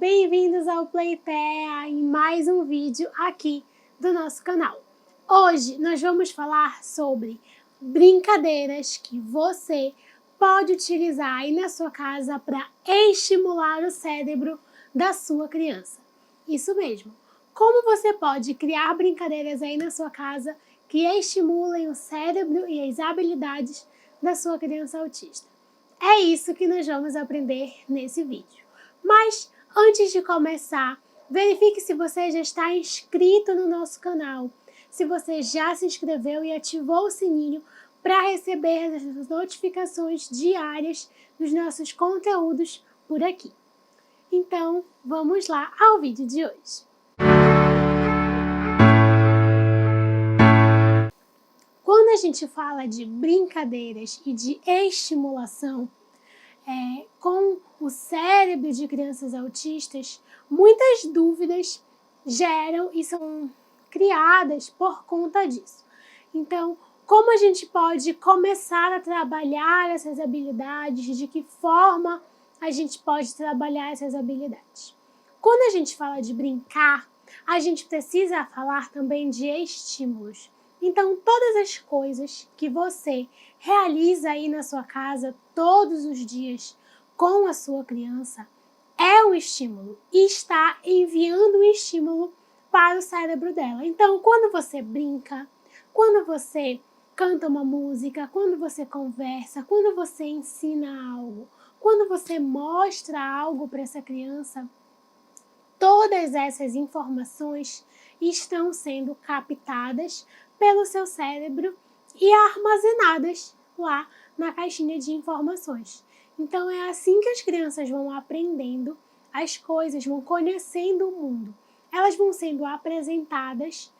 bem-vindos ao Playtea em mais um vídeo aqui do nosso canal. Hoje nós vamos falar sobre brincadeiras que você pode utilizar aí na sua casa para estimular o cérebro da sua criança. Isso mesmo, como você pode criar brincadeiras aí na sua casa que estimulem o cérebro e as habilidades da sua criança autista. É isso que nós vamos aprender nesse vídeo. Mas, antes de começar, verifique se você já está inscrito no nosso canal, se você já se inscreveu e ativou o sininho para receber as notificações diárias dos nossos conteúdos por aqui. Então, vamos lá ao vídeo de hoje. Quando a gente fala de brincadeiras e de estimulação, com o cérebro de crianças autistas, muitas dúvidas geram e são criadas por conta disso. Então, como a gente pode começar a trabalhar essas habilidades? De que forma a gente pode trabalhar essas habilidades? Quando a gente fala de brincar, a gente precisa falar também de estímulos. Então, todas as coisas que você realiza aí na sua casa todos os dias com a sua criança é um estímulo e está enviando um estímulo para o cérebro dela. Então, quando você brinca, quando você canta uma música, quando você conversa, quando você ensina algo, quando você mostra algo para essa criança, todas essas informações estão sendo captadas pelo seu cérebro e armazenadas lá na caixinha de informações. Então é assim que as crianças vão aprendendo as coisas, vão conhecendo o mundo. Elas vão sendo apresentadas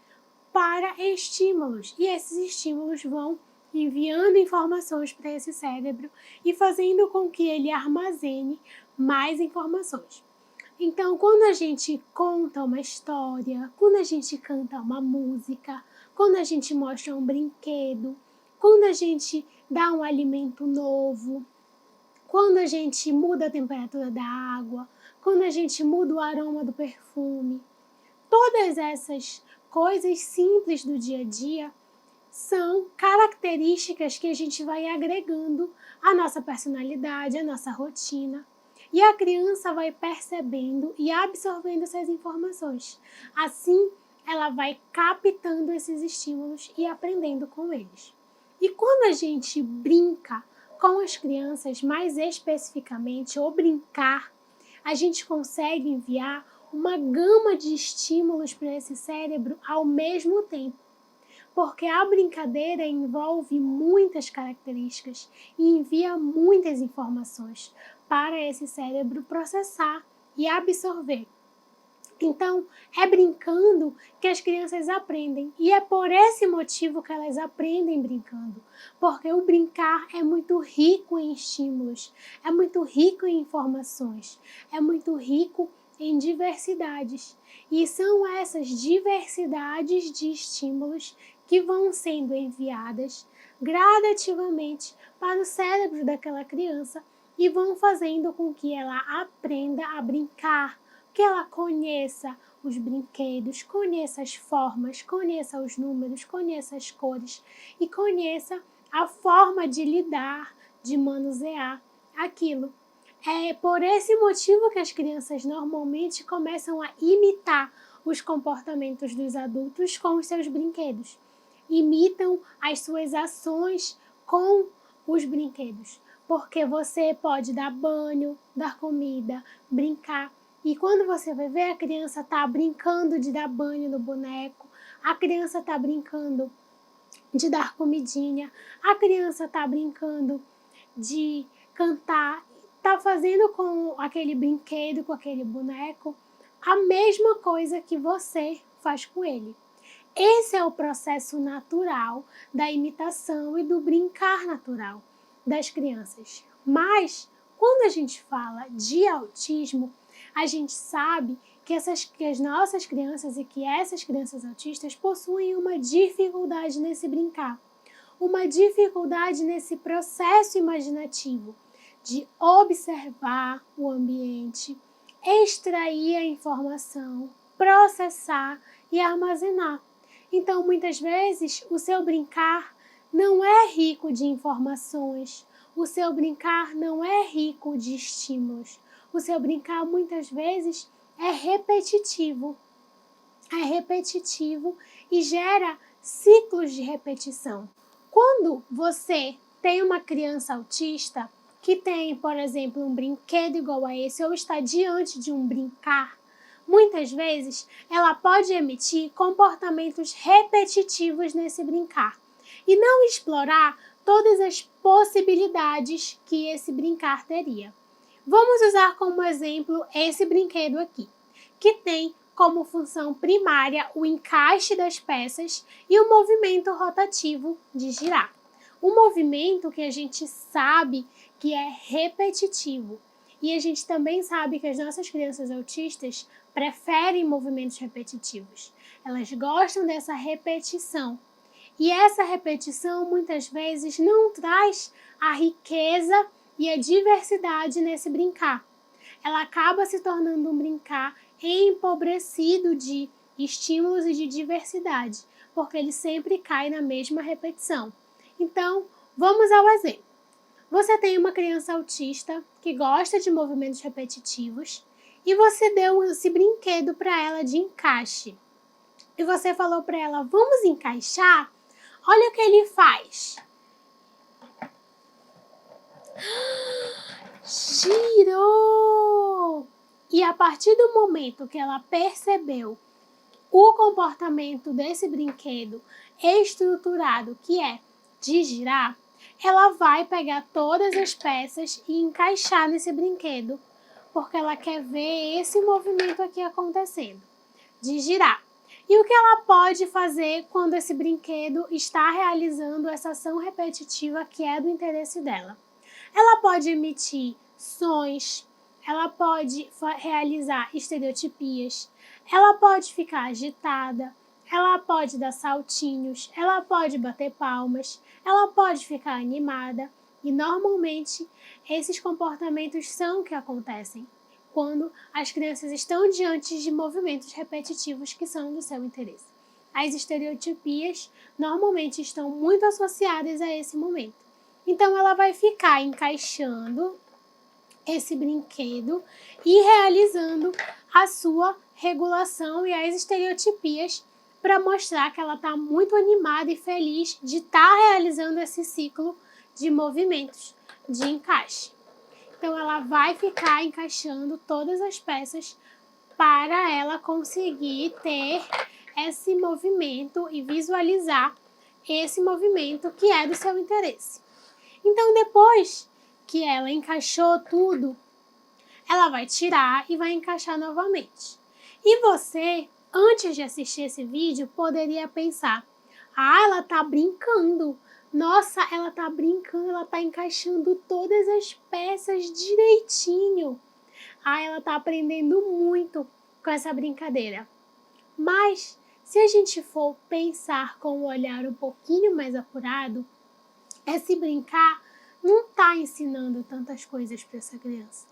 para estímulos e esses estímulos vão enviando informações para esse cérebro e fazendo com que ele armazene mais informações. Então, quando a gente conta uma história, quando a gente canta uma música, quando a gente mostra um brinquedo, quando a gente dá um alimento novo, quando a gente muda a temperatura da água, quando a gente muda o aroma do perfume, todas essas coisas simples do dia a dia são características que a gente vai agregando à nossa personalidade, à nossa rotina. E a criança vai percebendo e absorvendo essas informações. Assim, ela vai captando esses estímulos e aprendendo com eles. E quando a gente brinca com as crianças, mais especificamente, ou brincar, a gente consegue enviar uma gama de estímulos para esse cérebro ao mesmo tempo. Porque a brincadeira envolve muitas características e envia muitas informações para esse cérebro processar e absorver. Então, é brincando que as crianças aprendem e é por esse motivo que elas aprendem brincando, porque o brincar é muito rico em estímulos, é muito rico em informações, é muito rico em diversidades. E são essas diversidades de estímulos que vão sendo enviadas gradativamente para o cérebro daquela criança e vão fazendo com que ela aprenda a brincar, que ela conheça os brinquedos, conheça as formas, conheça os números, conheça as cores e conheça a forma de lidar, de manusear aquilo. É por esse motivo que as crianças normalmente começam a imitar os comportamentos dos adultos com os seus brinquedos. Imitam as suas ações com os brinquedos. Porque você pode dar banho, dar comida, brincar. E quando você vai ver, a criança está brincando de dar banho no boneco, a criança está brincando de dar comidinha, a criança está brincando de cantar, está fazendo com aquele brinquedo, com aquele boneco, a mesma coisa que você faz com ele. Esse é o processo natural da imitação e do brincar natural das crianças. Mas, quando a gente fala de autismo, a gente sabe que as nossas crianças e que essas crianças autistas possuem uma dificuldade nesse brincar, uma dificuldade nesse processo imaginativo de observar o ambiente, extrair a informação, processar e armazenar. Então, muitas vezes, o seu brincar não é rico de informações, o seu brincar não é rico de estímulos, o seu brincar muitas vezes é repetitivo e gera ciclos de repetição. Quando você tem uma criança autista que tem, por exemplo, um brinquedo igual a esse ou está diante de um brincar, muitas vezes ela pode emitir comportamentos repetitivos nesse brincar e não explorar todas as possibilidades que esse brincar teria. Vamos usar como exemplo esse brinquedo aqui, que tem como função primária o encaixe das peças e o movimento rotativo de girar. Um movimento que a gente sabe que é repetitivo. E a gente também sabe que as nossas crianças autistas preferem movimentos repetitivos. Elas gostam dessa repetição. E essa repetição muitas vezes não traz a riqueza e a diversidade nesse brincar. Ela acaba se tornando um brincar empobrecido de estímulos e de diversidade, porque ele sempre cai na mesma repetição. Então, vamos ao exemplo. Você tem uma criança autista que gosta de movimentos repetitivos e você deu esse brinquedo para ela de encaixe. E você falou para ela, vamos encaixar? Olha o que ele faz. Girou! E a partir do momento que ela percebeu o comportamento desse brinquedo estruturado, que é de girar, ela vai pegar todas as peças e encaixar nesse brinquedo, porque ela quer ver esse movimento aqui acontecendo, de girar. E o que ela pode fazer quando esse brinquedo está realizando essa ação repetitiva que é do interesse dela? Ela pode emitir sons, ela pode realizar estereotipias, ela pode ficar agitada, ela pode dar saltinhos, ela pode bater palmas, ela pode ficar animada e normalmente esses comportamentos são o que acontecem quando as crianças estão diante de movimentos repetitivos que são do seu interesse. As estereotipias normalmente estão muito associadas a esse momento. Então ela vai ficar encaixando esse brinquedo e realizando a sua regulação e as estereotipias para mostrar que ela está muito animada e feliz de estar realizando esse ciclo de movimentos de encaixe. Então ela vai ficar encaixando todas as peças para ela conseguir ter esse movimento e visualizar esse movimento que é do seu interesse. Então depois que ela encaixou tudo, ela vai tirar e vai encaixar novamente. E você, antes de assistir esse vídeo, poderia pensar, ela tá brincando. Nossa, ela tá brincando, ela tá encaixando todas as peças direitinho. Ela tá aprendendo muito com essa brincadeira. Mas, se a gente for pensar com um olhar um pouquinho mais apurado, esse brincar não tá ensinando tantas coisas para essa criança.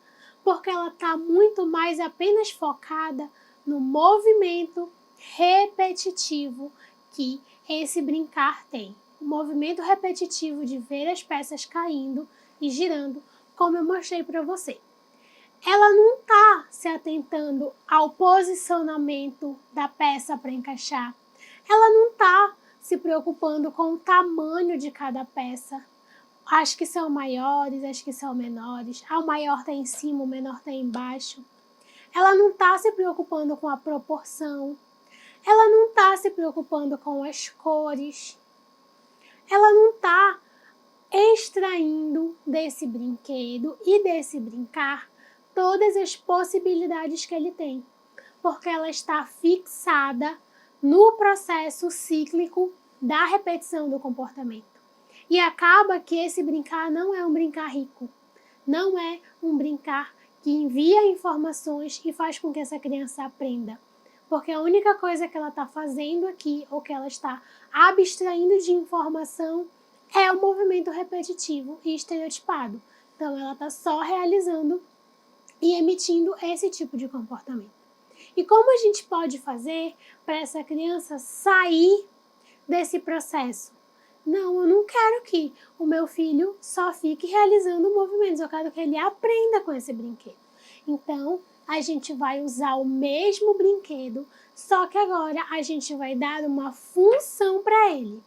Porque ela tá muito mais apenas focada no movimento repetitivo que esse brincar tem. O movimento repetitivo de ver as peças caindo e girando, como eu mostrei para você. Ela não está se atentando ao posicionamento da peça para encaixar. Ela não está se preocupando com o tamanho de cada peça. As que são maiores, as que são menores. O maior está em cima, o menor está embaixo. Ela não está se preocupando com a proporção. Ela não está se preocupando com as cores. Ela não está extraindo desse brinquedo e desse brincar todas as possibilidades que ele tem, porque ela está fixada no processo cíclico da repetição do comportamento. E acaba que esse brincar não é um brincar rico, não é um brincar que envia informações e faz com que essa criança aprenda. Porque a única coisa que ela está fazendo aqui, ou que ela está abstraindo de informação, é o movimento repetitivo e estereotipado. Então ela está só realizando e emitindo esse tipo de comportamento. E como a gente pode fazer para essa criança sair desse processo? Não, eu não quero que o meu filho só fique realizando movimentos, eu quero que ele aprenda com esse brinquedo. Então, a gente vai usar o mesmo brinquedo, só que agora a gente vai dar uma função para ele.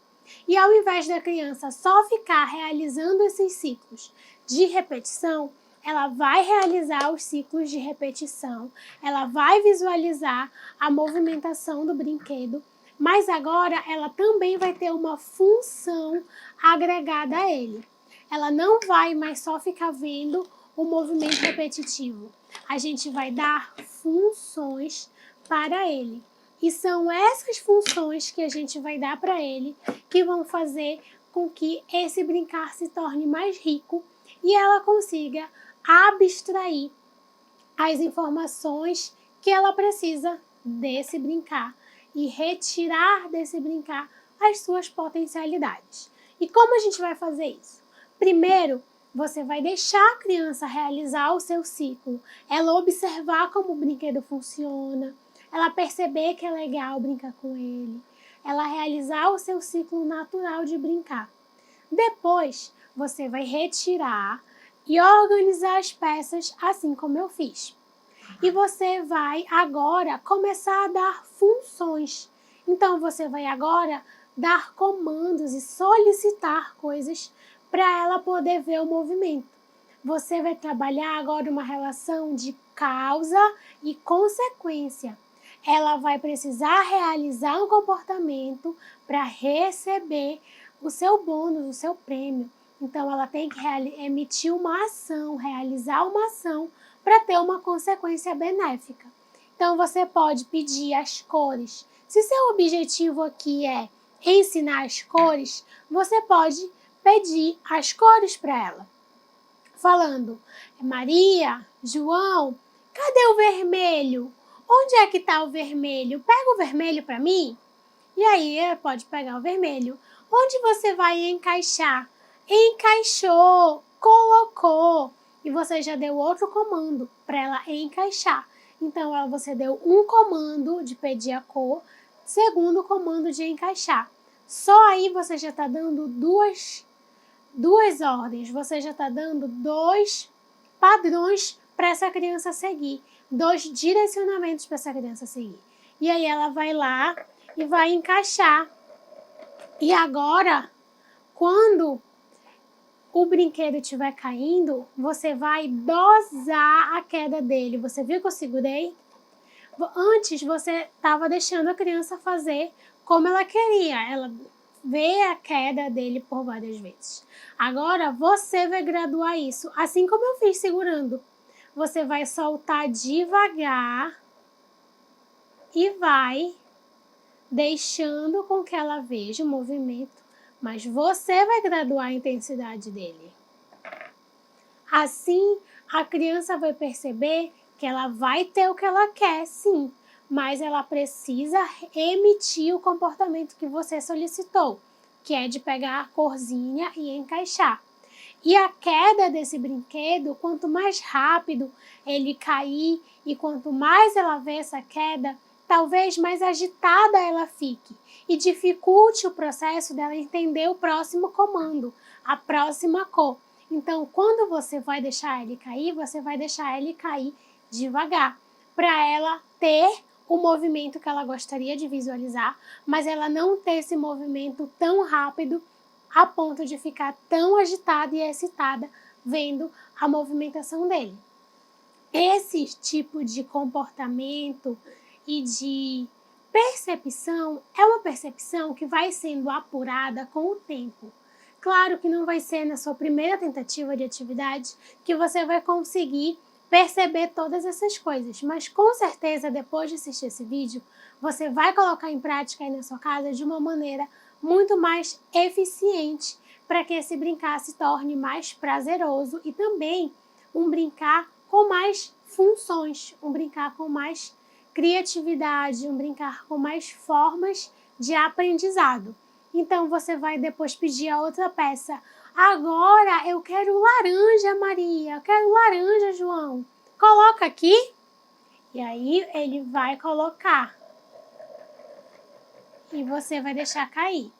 E ao invés da criança só ficar realizando esses ciclos de repetição, ela vai realizar os ciclos de repetição, ela vai visualizar a movimentação do brinquedo, mas agora ela também vai ter uma função agregada a ele. Ela não vai mais só ficar vendo o movimento repetitivo. A gente vai dar funções para ele. E são essas funções que a gente vai dar para ele que vão fazer com que esse brincar se torne mais rico e ela consiga abstrair as informações que ela precisa desse brincar e retirar desse brincar as suas potencialidades. E como a gente vai fazer isso? Primeiro, você vai deixar a criança realizar o seu ciclo, ela observar como o brinquedo funciona, ela perceber que é legal brincar com ele, ela realizar o seu ciclo natural de brincar. Depois, você vai retirar e organizar as peças assim como eu fiz. E você vai agora começar a dar funções. Então, você vai agora dar comandos e solicitar coisas para ela poder ver o movimento. Você vai trabalhar agora uma relação de causa e consequência. Ela vai precisar realizar um comportamento para receber o seu bônus, o seu prêmio. Então, ela tem que emitir uma ação, realizar uma ação para ter uma consequência benéfica. Então, você pode pedir as cores. Se seu objetivo aqui é ensinar as cores, você pode pedir as cores para ela. Falando, Maria, João, cadê o vermelho? Onde é que está o vermelho? Pega o vermelho para mim. E aí, ela pode pegar o vermelho. Onde você vai encaixar? Encaixou, colocou. E você já deu outro comando para ela encaixar. Então, você deu um comando de pedir a cor, segundo comando de encaixar. Só aí você já está dando duas ordens, você já está dando 2 padrões para essa criança seguir, 2 direcionamentos para essa criança seguir. E aí ela vai lá e vai encaixar. E agora, quando o brinquedo estiver caindo, você vai dosar a queda dele. Você viu que eu segurei? Antes, você estava deixando a criança fazer como ela queria. Ela vê a queda dele por várias vezes. Agora, você vai graduar isso, assim como eu fiz segurando. Você vai soltar devagar e vai deixando com que ela veja o movimento, mas você vai graduar a intensidade dele. Assim, a criança vai perceber que ela vai ter o que ela quer, sim, mas ela precisa emitir o comportamento que você solicitou, que é de pegar a corzinha e encaixar. E a queda desse brinquedo, quanto mais rápido ele cair e quanto mais ela vê essa queda, talvez mais agitada ela fique e dificulte o processo dela entender o próximo comando, a próxima cor. Então, quando você vai deixar ele cair, você vai deixar ele cair devagar, para ela ter o movimento que ela gostaria de visualizar, mas ela não ter esse movimento tão rápido a ponto de ficar tão agitada e excitada vendo a movimentação dele. Esse tipo de comportamento e de percepção é uma percepção que vai sendo apurada com o tempo. Claro que não vai ser na sua primeira tentativa de atividade que você vai conseguir perceber todas essas coisas, mas com certeza depois de assistir esse vídeo, você vai colocar em prática aí na sua casa de uma maneira muito mais eficiente para que esse brincar se torne mais prazeroso e também um brincar com mais funções, um brincar com mais criatividade, um brincar com mais formas de aprendizado. Então, você vai depois pedir a outra peça. Agora, eu quero laranja, Maria. Eu quero laranja, João. coloca aqui. E aí ele vai colocar. E você vai deixar cair.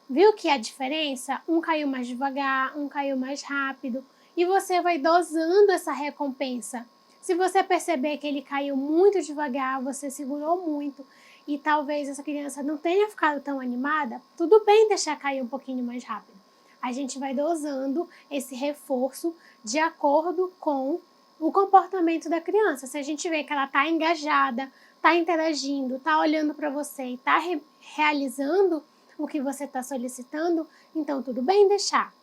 Viu que a diferença? Um caiu mais devagar, um caiu mais rápido. E você vai dosando essa recompensa. Se você perceber que ele caiu muito devagar, você segurou muito e talvez essa criança não tenha ficado tão animada, tudo bem deixar cair um pouquinho mais rápido. A gente vai dosando esse reforço de acordo com o comportamento da criança. Se a gente vê que ela está engajada, está interagindo, está olhando para você e está realizando o que você está solicitando, então tudo bem deixar.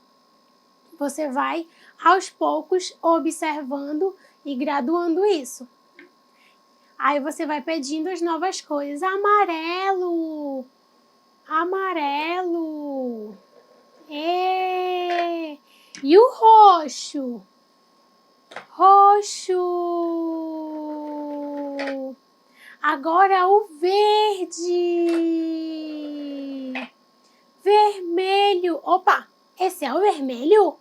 Você vai, aos poucos, observando e graduando isso. Aí você vai pedindo as novas cores. Amarelo! Amarelo! E o roxo? Roxo! Agora o verde! Vermelho! Opa! Esse é o vermelho?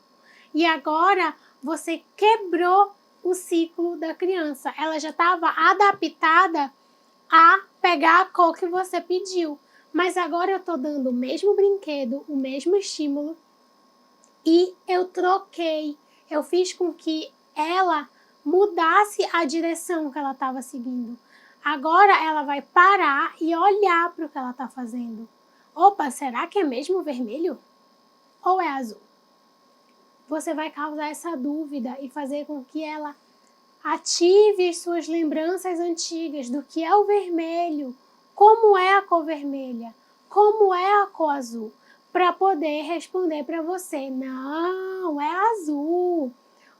E agora você quebrou o ciclo da criança. Ela já estava adaptada a pegar a cor que você pediu. Mas agora eu estou dando o mesmo brinquedo, o mesmo estímulo e eu troquei. Eu fiz com que ela mudasse a direção que ela estava seguindo. Agora ela vai parar e olhar para o que ela está fazendo. Opa, será que é mesmo vermelho? Ou é azul? Você vai causar essa dúvida e fazer com que ela ative as suas lembranças antigas do que é o vermelho, como é a cor vermelha, como é a cor azul, para poder responder para você, não, é azul.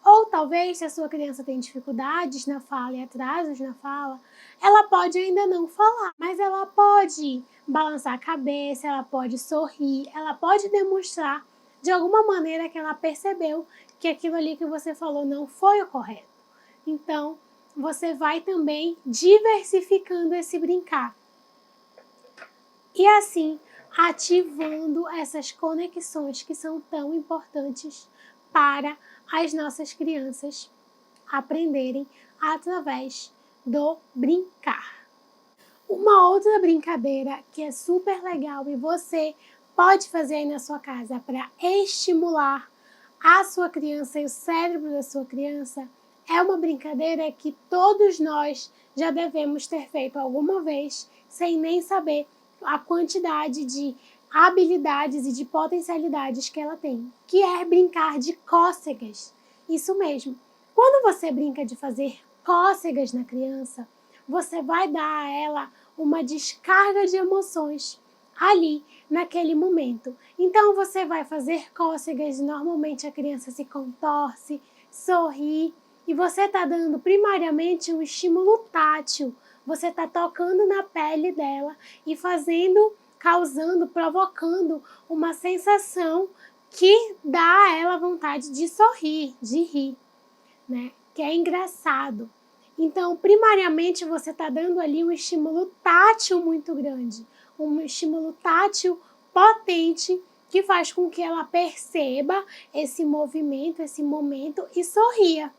Ou talvez, se a sua criança tem dificuldades na fala e atrasos na fala, ela pode ainda não falar, mas ela pode balançar a cabeça, ela pode sorrir, ela pode demonstrar de alguma maneira que ela percebeu que aquilo ali que você falou não foi o correto. Então, você vai também diversificando esse brincar. E assim, ativando essas conexões que são tão importantes para as nossas crianças aprenderem através do brincar. Uma outra brincadeira que é super legal e você pode fazer aí na sua casa para estimular a sua criança e o cérebro da sua criança é uma brincadeira que todos nós já devemos ter feito alguma vez sem nem saber a quantidade de habilidades e de potencialidades que ela tem, que é brincar de cócegas. Isso mesmo. Quando você brinca de fazer cócegas na criança, você vai dar a ela uma descarga de emoções ali, naquele momento. Então, você vai fazer cócegas e normalmente a criança se contorce, sorri, e você está dando primariamente um estímulo tátil. Você está tocando na pele dela e causando, provocando uma sensação que dá a ela vontade de sorrir, de rir, né? Que é engraçado. Então, primariamente, você está dando ali um estímulo tátil muito grande, um estímulo tátil potente que faz com que ela perceba esse movimento, esse momento e sorria.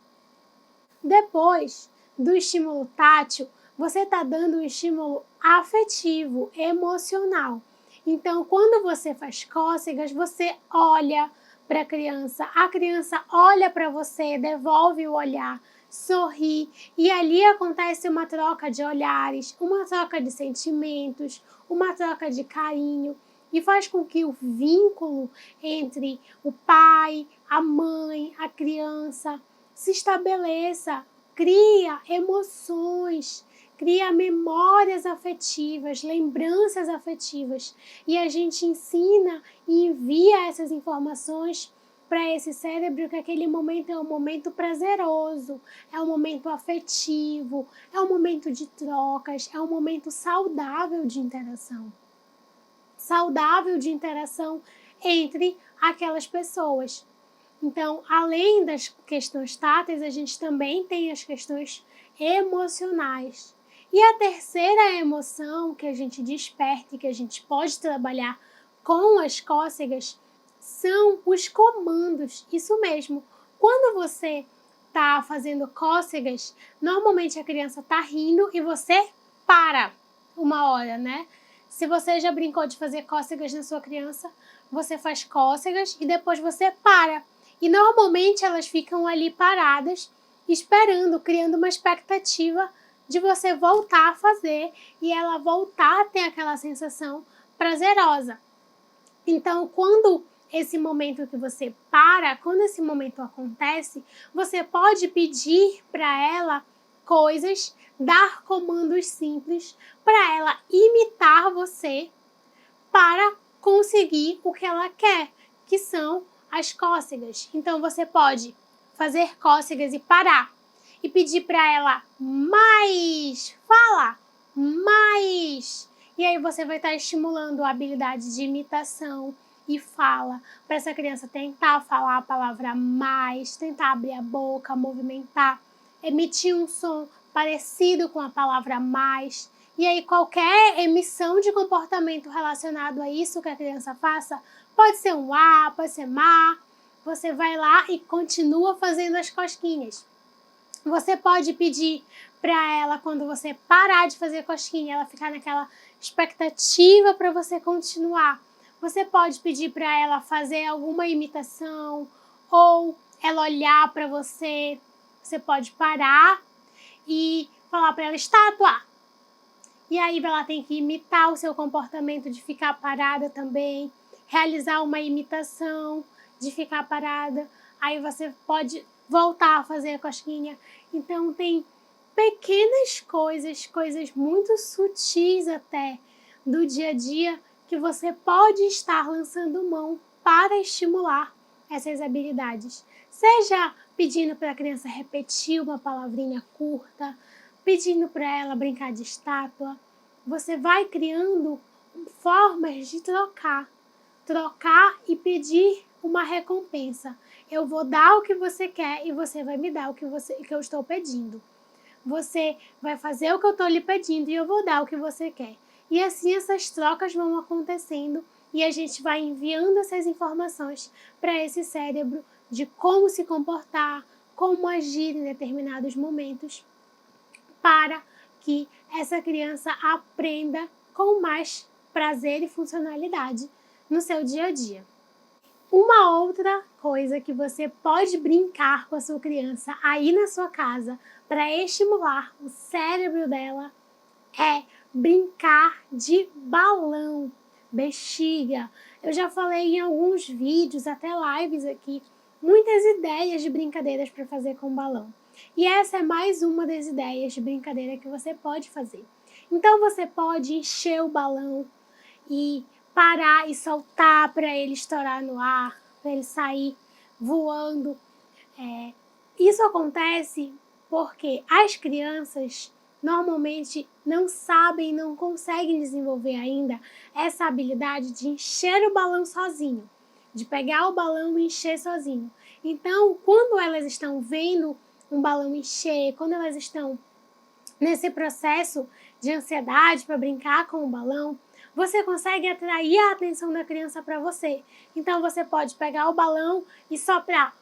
Depois do estímulo tátil, você está dando um estímulo afetivo, emocional. Então, quando você faz cócegas, você olha para a criança olha para você, devolve o olhar, sorri, e ali acontece uma troca de olhares, uma troca de sentimentos, uma troca de carinho, e faz com que o vínculo entre o pai, a mãe, a criança se estabeleça, cria emoções, cria memórias afetivas, lembranças afetivas, e a gente ensina e envia essas informações para esse cérebro que aquele momento é um momento prazeroso, é um momento afetivo, é um momento de trocas, é um momento saudável de interação. Saudável de interação entre aquelas pessoas. Então, além das questões táteis, a gente também tem as questões emocionais. E a terceira emoção que a gente desperta e que a gente pode trabalhar com as cócegas são os comandos. Isso mesmo. Quando você tá fazendo cócegas, normalmente a criança tá rindo e você para uma hora, né? Se você já brincou de fazer cócegas na sua criança, você faz cócegas e depois você para. E normalmente elas ficam ali paradas, esperando, criando uma expectativa de você voltar a fazer e ela voltar a ter aquela sensação prazerosa. Então, quando esse momento que você para, quando esse momento acontece, você pode pedir para ela coisas, dar comandos simples para ela imitar você para conseguir o que ela quer, que são as cócegas. Então, você pode fazer cócegas e parar e pedir para ela mais, fala, mais. E aí você vai estar estimulando a habilidade de imitação e fala para essa criança tentar falar a palavra mais, tentar abrir a boca, movimentar, emitir um som parecido com a palavra mais. E aí qualquer emissão de comportamento relacionado a isso que a criança faça, pode ser um A, pode ser má, você vai lá e continua fazendo as cosquinhas. Você pode pedir para ela, quando você parar de fazer cosquinha, ela ficar naquela expectativa para você continuar. Você pode pedir para ela fazer alguma imitação ou ela olhar para você. Você pode parar e falar para ela, estátua! E aí ela tem que imitar o seu comportamento de ficar parada também, realizar uma imitação de ficar parada. Aí você pode voltar a fazer a cosquinha. Então tem pequenas coisas, coisas muito sutis até do dia a dia que você pode estar lançando mão para estimular essas habilidades. Seja pedindo para a criança repetir uma palavrinha curta, pedindo para ela brincar de estátua. Você vai criando formas de trocar e pedir uma recompensa. Eu vou dar o que você quer e você vai me dar o que eu estou pedindo. Você vai fazer o que eu estou lhe pedindo e eu vou dar o que você quer. E assim essas trocas vão acontecendo e a gente vai enviando essas informações para esse cérebro de como se comportar, como agir em determinados momentos, para que essa criança aprenda com mais prazer e funcionalidade no seu dia a dia. Uma outra coisa que você pode brincar com a sua criança aí na sua casa para estimular o cérebro dela é brincar de balão, bexiga. Eu já falei em alguns vídeos, até lives aqui, muitas ideias de brincadeiras para fazer com balão. E essa é mais uma das ideias de brincadeira que você pode fazer. Então você pode encher o balão e parar e soltar para ele estourar no ar, para ele sair voando. Isso acontece porque as crianças normalmente não sabem, não conseguem desenvolver ainda essa habilidade de encher o balão sozinho, de pegar o balão e encher sozinho. Então, quando elas estão vendo um balão encher, quando elas estão nesse processo de ansiedade para brincar com o balão, você consegue atrair a atenção da criança para você. Então, você pode pegar o balão e soprar.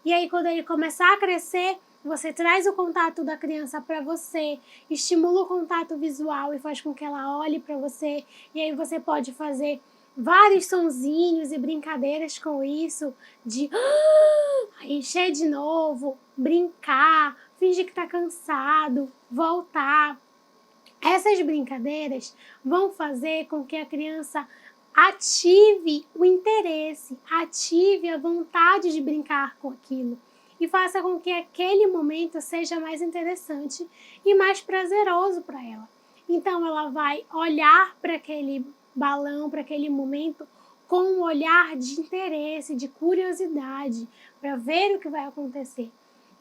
E aí, quando ele começar a crescer, você traz o contato da criança para você, estimula o contato visual e faz com que ela olhe para você. E aí você pode fazer vários sonzinhos e brincadeiras com isso, de encher de novo, brincar, fingir que está cansado, voltar. Essas brincadeiras vão fazer com que a criança ative o interesse, ative a vontade de brincar com aquilo e faça com que aquele momento seja mais interessante e mais prazeroso para ela. Então ela vai olhar para aquele balão, para aquele momento com um olhar de interesse, de curiosidade, para ver o que vai acontecer.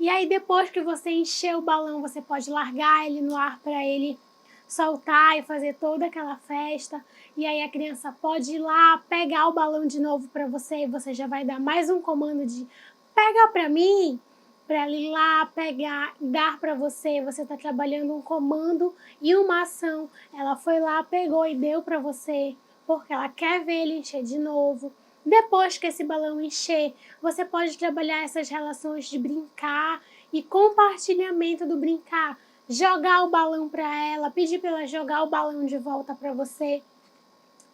E aí depois que você encher o balão, você pode largar ele no ar para ele soltar e fazer toda aquela festa. E aí a criança pode ir lá, pegar o balão de novo para você e você já vai dar mais um comando de pega para mim, para ela ir lá, pegar, dar para você. Você está trabalhando um comando e uma ação. Ela foi lá, pegou e deu para você, porque ela quer ver ele encher de novo. Depois que esse balão encher, você pode trabalhar essas relações de brincar e compartilhamento do brincar. Jogar o balão para ela, pedir para ela jogar o balão de volta para você.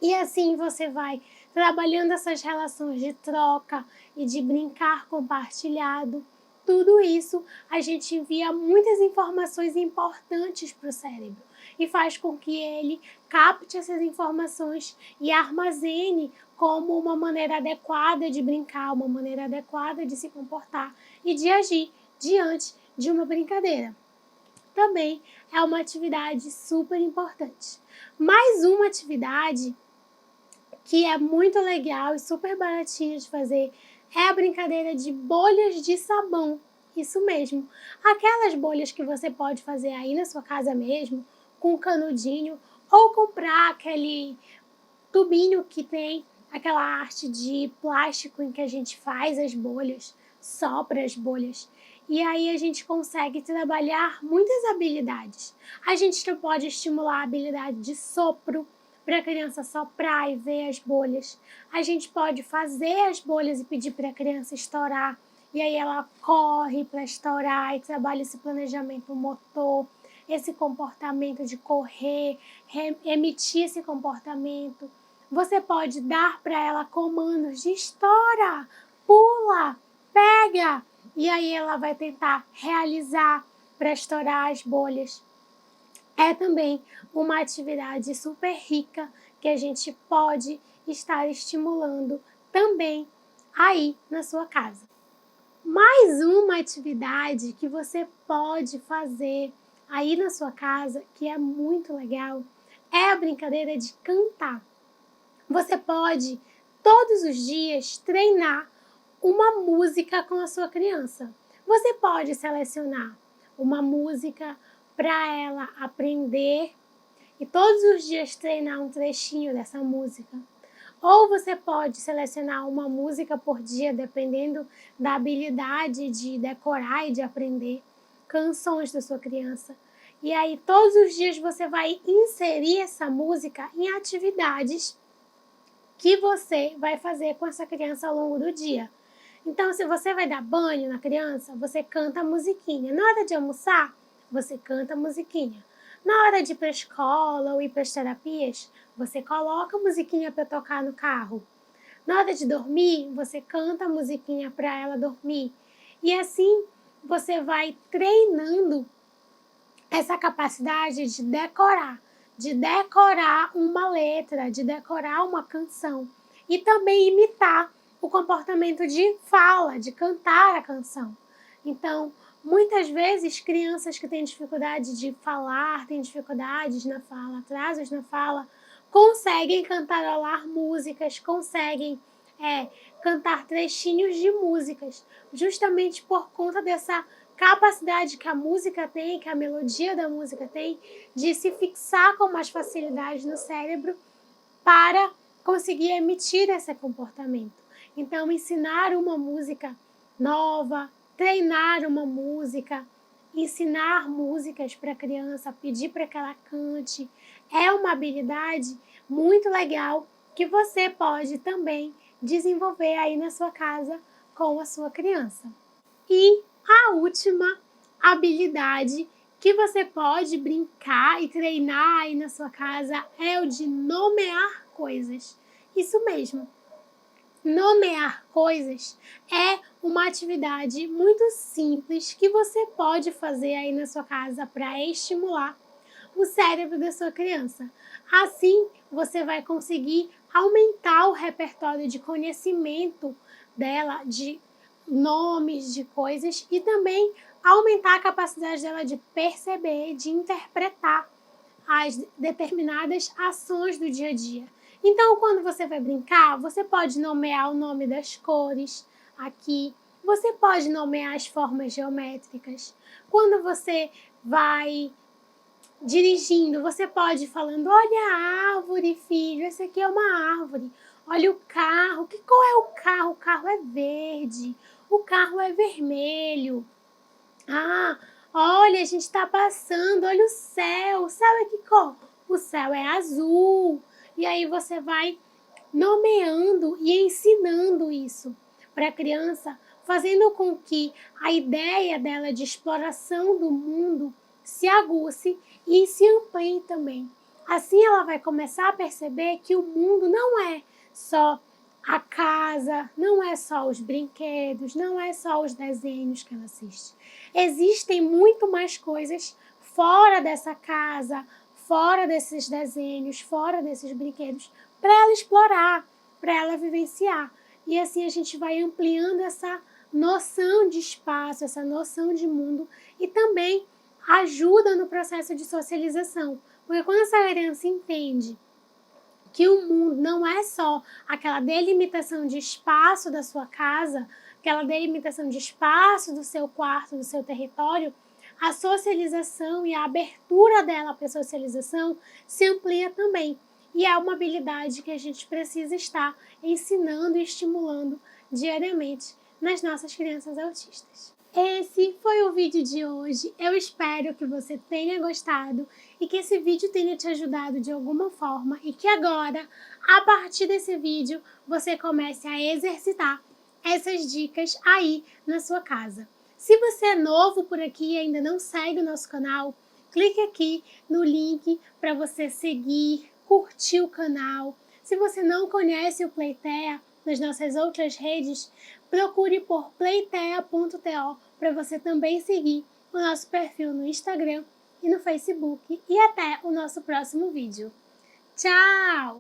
E assim você vai trabalhando essas relações de troca e de brincar compartilhado. Tudo isso a gente envia muitas informações importantes para o cérebro e faz com que ele capte essas informações e armazene como uma maneira adequada de brincar, uma maneira adequada de se comportar e de agir diante de uma brincadeira. Também é uma atividade super importante. Mais uma atividade que é muito legal e super baratinha de fazer é a brincadeira de bolhas de sabão. Isso mesmo, aquelas bolhas que você pode fazer aí na sua casa mesmo, com canudinho, ou comprar aquele tubinho que tem aquela arte de plástico em que a gente faz as bolhas, sopra as bolhas. E aí a gente consegue trabalhar muitas habilidades. A gente pode estimular a habilidade de sopro, para a criança soprar e ver as bolhas. A gente pode fazer as bolhas e pedir para a criança estourar. E aí ela corre para estourar e trabalha esse planejamento motor, esse comportamento de correr, emitir esse comportamento. Você pode dar para ela comandos de estoura, pula, pega. E aí ela vai tentar realizar para estourar as bolhas. É também uma atividade super rica que a gente pode estar estimulando também aí na sua casa. Mais uma atividade que você pode fazer aí na sua casa, que é muito legal, é a brincadeira de cantar. Você pode, todos os dias, treinar uma música com a sua criança. Você pode selecionar uma música para ela aprender e todos os dias treinar um trechinho dessa música. Ou você pode selecionar uma música por dia, dependendo da habilidade de decorar e de aprender canções da sua criança. E aí, todos os dias você vai inserir essa música em atividades que você vai fazer com essa criança ao longo do dia. Então, se você vai dar banho na criança, você canta a musiquinha. Na hora de almoçar, você canta a musiquinha. Na hora de ir para a escola ou ir para as terapias, você coloca a musiquinha para tocar no carro. Na hora de dormir, você canta a musiquinha para ela dormir. E assim, você vai treinando essa capacidade de decorar uma letra, de decorar uma canção e também imitar o comportamento de fala, de cantar a canção. Então, muitas vezes, crianças que têm dificuldade de falar, têm dificuldades na fala, atrasos na fala, conseguem cantarolar músicas, conseguem cantar trechinhos de músicas, justamente por conta dessa capacidade que a música tem, que a melodia da música tem, de se fixar com mais facilidade no cérebro para conseguir emitir esse comportamento. Então, ensinar uma música nova, treinar uma música, ensinar músicas para a criança, pedir para que ela cante, é uma habilidade muito legal que você pode também desenvolver aí na sua casa com a sua criança. E a última habilidade que você pode brincar e treinar aí na sua casa é o de nomear coisas. Isso mesmo. Nomear coisas é uma atividade muito simples que você pode fazer aí na sua casa para estimular o cérebro da sua criança. Assim, você vai conseguir aumentar o repertório de conhecimento dela, de nomes de coisas e também aumentar a capacidade dela de perceber, de interpretar as determinadas ações do dia a dia. Então, quando você vai brincar, você pode nomear o nome das cores aqui, você pode nomear as formas geométricas. Quando você vai dirigindo, você pode ir falando, olha a árvore, filho, essa aqui é uma árvore. Olha o carro, que cor é o carro? O carro é verde, o carro é vermelho. Ah, olha, a gente está passando, olha o céu é que cor? O céu é azul. E aí você vai nomeando e ensinando isso para a criança, fazendo com que a ideia dela de exploração do mundo se aguce e se amplie também. Assim ela vai começar a perceber que o mundo não é só a casa, não é só os brinquedos, não é só os desenhos que ela assiste. Existem muito mais coisas fora dessa casa, fora desses desenhos, fora desses brinquedos, para ela explorar, para ela vivenciar. E assim a gente vai ampliando essa noção de espaço, essa noção de mundo e também ajuda no processo de socialização. Porque quando essa criança entende que o mundo não é só aquela delimitação de espaço da sua casa, aquela delimitação de espaço do seu quarto, do seu território, a socialização e a abertura dela para a socialização se amplia também. E é uma habilidade que a gente precisa estar ensinando e estimulando diariamente nas nossas crianças autistas. Esse foi o vídeo de hoje. Eu espero que você tenha gostado e que esse vídeo tenha te ajudado de alguma forma e que agora, a partir desse vídeo, você comece a exercitar essas dicas aí na sua casa. Se você é novo por aqui e ainda não segue o nosso canal, clique aqui no link para você seguir, curtir o canal. Se você não conhece o Playtea nas nossas outras redes, procure por playtea.to para você também seguir o nosso perfil no Instagram e no Facebook. E até o nosso próximo vídeo. Tchau!